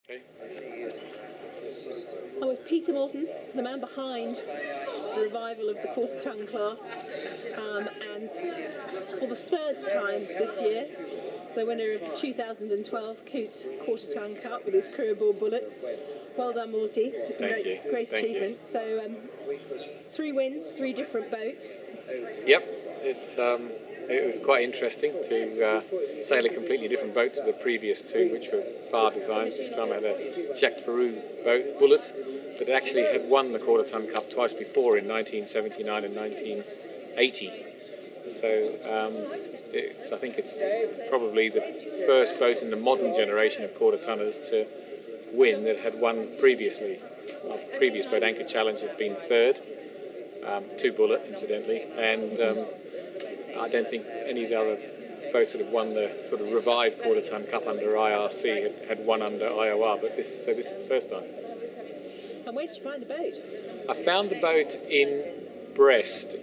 Okay. I'm with Peter Morton, the man behind the revival of the quarter ton class, and for the third time this year, the winner of the 2012 Coutts Quarter Ton Cup with his career aboard bullet. Well done, Morty. Thank you. Great Thank achievement. you. So, 3 wins, 3 different boats. Yep, it was quite interesting to sail a completely different boat to the previous 2, which were far designs. This time I had a Jacques Ferrou boat, Bullet, but it actually had won the Quarter Ton Cup twice before in 1979 and 1980. So I think it's probably the first boat in the modern generation of quarter tonners to win that had won previously. The previous boat, Anchor Challenge, had been third, 2 Bullet incidentally, and I don't think any of the other boats that have won the sort of revived Quarter Ton Cup under IRC had won under IOR, but this is the first time. And where did you find the boat? I found the boat in Brest.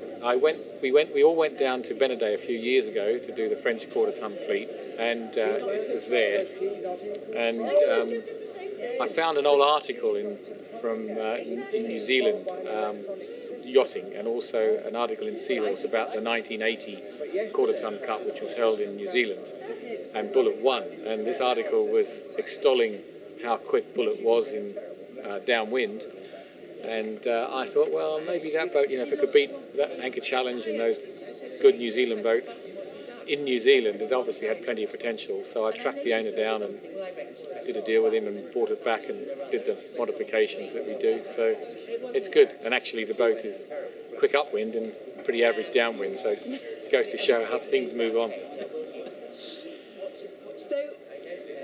We all went down to Benedey a few years ago to do the French quarter ton fleet, and it was there. And I found an old article in New Zealand, yachting, and also an article in Seahorse about the 1980 Quarter Ton Cup, which was held in New Zealand, and Bullet won. And this article was extolling how quick Bullet was in downwind. And I thought, well, maybe that boat, if it could beat that Anchor Challenge and those good New Zealand boats in New Zealand, it obviously had plenty of potential. So I tracked the owner down and did a deal with him and brought it back and did the modifications that we do. So it's good. And actually the boat is quick upwind and pretty average downwind. So it goes to show how things move on. So,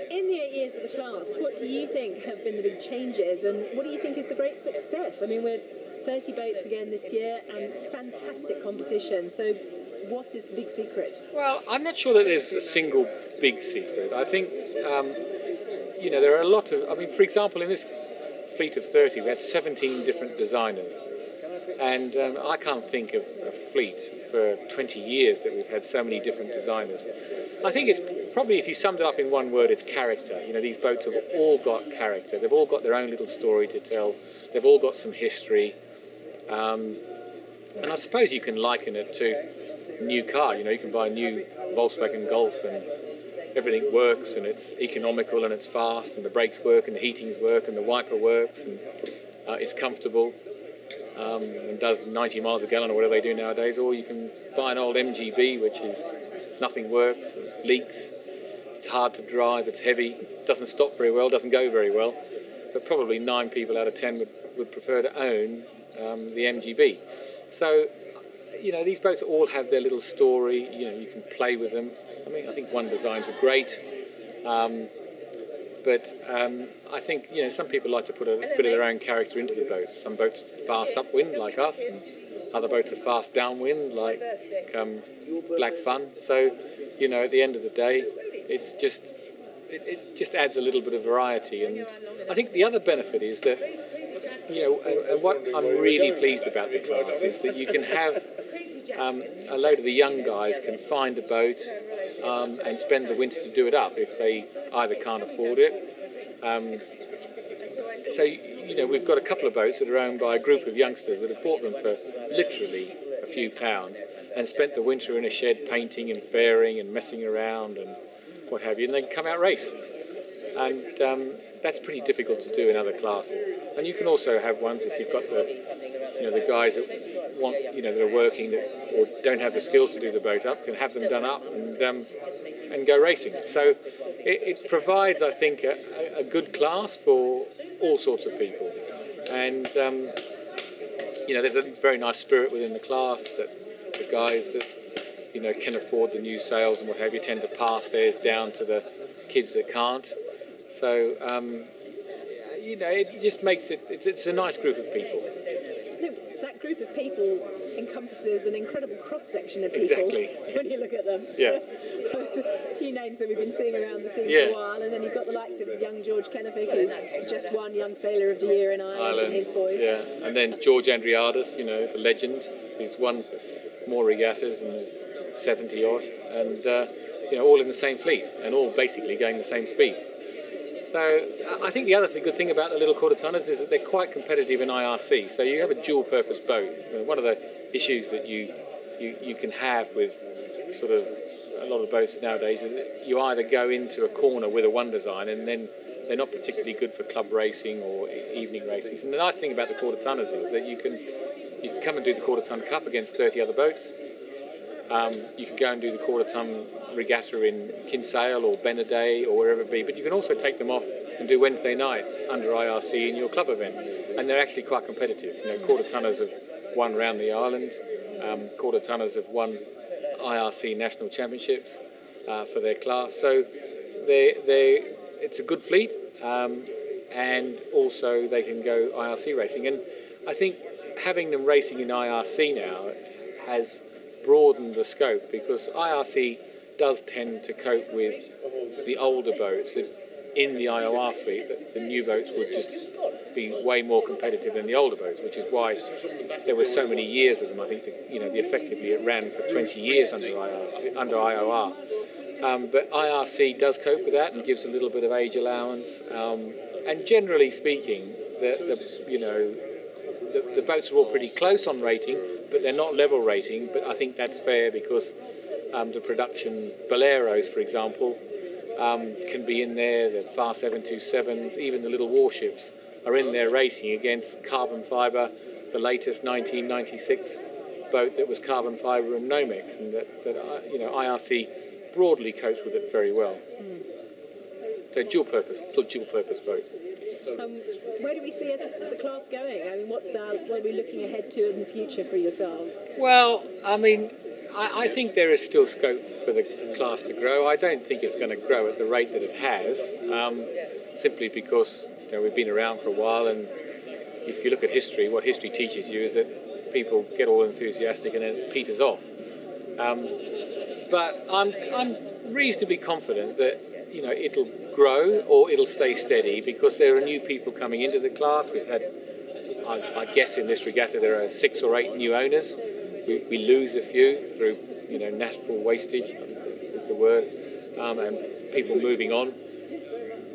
in the 8 years of the class, what do you think have been the big changes, and what do you think is the great success? I mean, we're 30 boats again this year and fantastic competition, so what is the big secret? Well, I'm not sure that there's a single big secret. I think, there are a lot of, for example, in this fleet of 30, we had 17 different designers. And I can't think of a fleet for 20 years that we've had so many different designers. I think it's probably, if you summed it up in one word, it's character. These boats have all got character. They've all got their own little story to tell. They've all got some history. And I suppose you can liken it to a new car. You can buy a new Volkswagen Golf and everything works and it's economical and it's fast and the brakes work and the heatings work and the wiper works and it's comfortable. And does 90 miles a gallon or whatever they do nowadays, or you can buy an old MGB, which is nothing works, leaks, it's hard to drive, it's heavy, doesn't stop very well, doesn't go very well, but probably 9 people out of 10 would prefer to own the MGB. So, these boats all have their little story, you can play with them. I think one designs are great. But I think, some people like to put a bit of their own character into the boats. Some boats are fast upwind, like us, and other boats are fast downwind, like Black Fun. So, at the end of the day, it just adds a little bit of variety. And I think the other benefit is that, and what I'm really pleased about the class is that you can have a load of the young guys can find a boat and spend the winter to do it up if they either can't afford it. So, we've got a couple of boats that are owned by a group of youngsters that have bought them for literally a few pounds and spent the winter in a shed painting and fairing and messing around and what have you, and they can come out race. And that's pretty difficult to do in other classes. And you can also have ones if you've got the guys that want, that are working or don't have the skills to do the boat up, can have them done up and go racing. So it provides, I think, a good class for all sorts of people. And there's a very nice spirit within the class that the guys that can afford the new sails and what have you tend to pass theirs down to the kids that can't. So it just makes it's a nice group of people. That group of people encompasses an incredible cross-section of people. Exactly. When you look at them. Yeah. A few names that we've been seeing around the scene for a while, and then you've got the likes of young George Kennefick, who's just won Young Sailor of the Year in Ireland, and his boys. Yeah, and then George Andriadis, the legend, who's won more regattas and is 70 odd, and all in the same fleet and all basically going the same speed. So I think the other good thing about the little quarter tonners is that they're quite competitive in IRC. So you have a dual purpose boat. One of the issues that you can have with sort of a lot of boats nowadays is that you either go into a corner with a one design and then they're not particularly good for club racing or evening racing. And the nice thing about the quarter tonners is that you can come and do the Quarter Ton Cup against 30 other boats. You can go and do the quarter ton regatta in Kinsale or Beneday or wherever it be, but you can also take them off and do Wednesday nights under IRC in your club event, and they're actually quite competitive. Quarter tonners have won round the island, quarter tonners have won IRC national championships for their class, so it's a good fleet, and also they can go IRC racing. And I think having them racing in IRC now has broadened the scope, because IRC does tend to cope with the older boats. That in the IOR fleet, the new boats would just be way more competitive than the older boats, which is why there were so many years of them. I think effectively it ran for 20 years under IOR. But IRC does cope with that and gives a little bit of age allowance. And generally speaking, the boats are all pretty close on rating, but they're not level rating. But I think that's fair, because the production Boleros, for example, can be in there. The FAR 727s, even the little warships, are in there racing against carbon fibre, the latest 1996 boat that was carbon fibre and Nomex, and that IRC broadly copes with it very well. So dual purpose, it's a dual purpose boat. Where do we see the class going? I mean, what are we looking ahead to in the future for yourselves? Well, I mean, I think there is still scope for the class to grow. I don't think it's going to grow at the rate that it has, simply because we've been around for a while, and if you look at history, what history teaches you is that people get all enthusiastic and then it peters off. But I'm reasonably confident that it'll grow or it'll stay steady, because there are new people coming into the class. We've had, I guess in this regatta there are 6 or 8 new owners. We lose a few through natural wastage, is the word, and people moving on.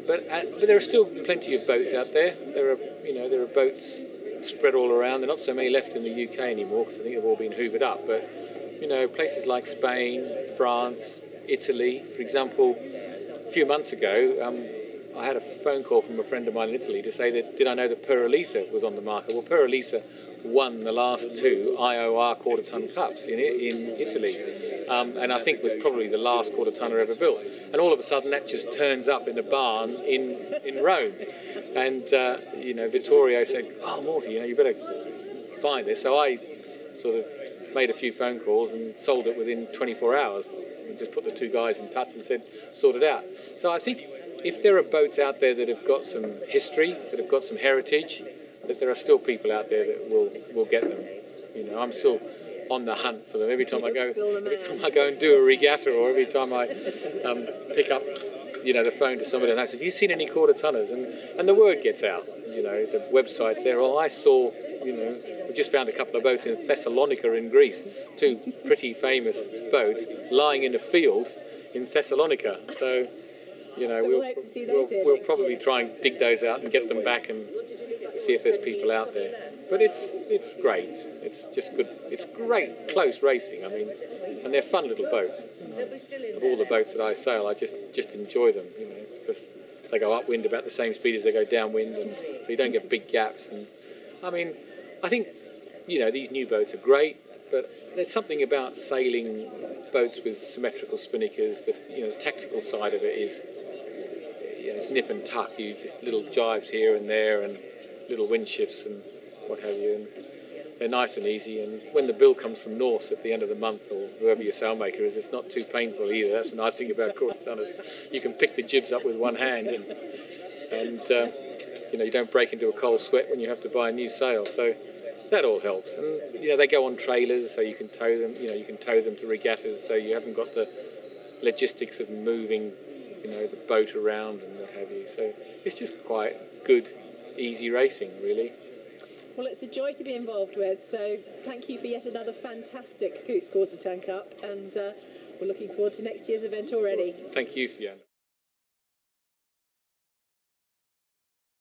But there are still plenty of boats out there. There are boats spread all around. There are not so many left in the UK anymore, because I think they've all been hoovered up. But places like Spain, France, Italy, for example. A few months ago, I had a phone call from a friend of mine in Italy to say that did I know that Peralisa was on the market. Well, Peralisa won the last 2 IOR quarter ton cups in Italy, and I think was probably the last quarter tonner ever built. And all of a sudden, that just turns up in a barn in Rome. And Vittorio said, "Oh, Morty, you better find this." So I sort of made a few phone calls and sold it within 24 hours. And just put the 2 guys in touch and said, sort it out. So I think if there are boats out there that have got some history, that have got some heritage, that there are still people out there that will get them. I'm still on the hunt for them. Every time I go and do a regatta, or every time I pick up the phone to somebody and I say, "Have you seen any quarter tonners?" And the word gets out. The website's there. Oh, I saw. We just found a couple of boats in Thessalonica in Greece, 2 pretty famous boats lying in a field in Thessalonica. So, we'll probably try and dig those out and get them back and see if there's people out there. But it's great. It's just good. It's great close racing. I mean, and they're fun little boats. Of all the boats that I sail, I just enjoy them. Because they go upwind about the same speed as they go downwind, and so you don't get big gaps. And I mean, I think these new boats are great, but there's something about sailing boats with symmetrical spinnakers that the tactical side of it is it's nip and tuck. You just little jibes here and there and little wind shifts and what have you. And they're nice and easy. And when the bill comes from Norse at the end of the month, or whoever your sailmaker is, it's not too painful either. That's the nice thing about quarter tonners. You can pick the jibs up with one hand, and you don't break into a cold sweat when you have to buy a new sail. So that all helps. And they go on trailers, so you can tow them. You can tow them to regattas, so you haven't got the logistics of moving the boat around and what have you. So it's just quite good, easy racing, really. Well, it's a joy to be involved with, so thank you for yet another fantastic Coutts Quarter Ton Cup, and we're looking forward to next year's event already. Well, thank you, Fiona.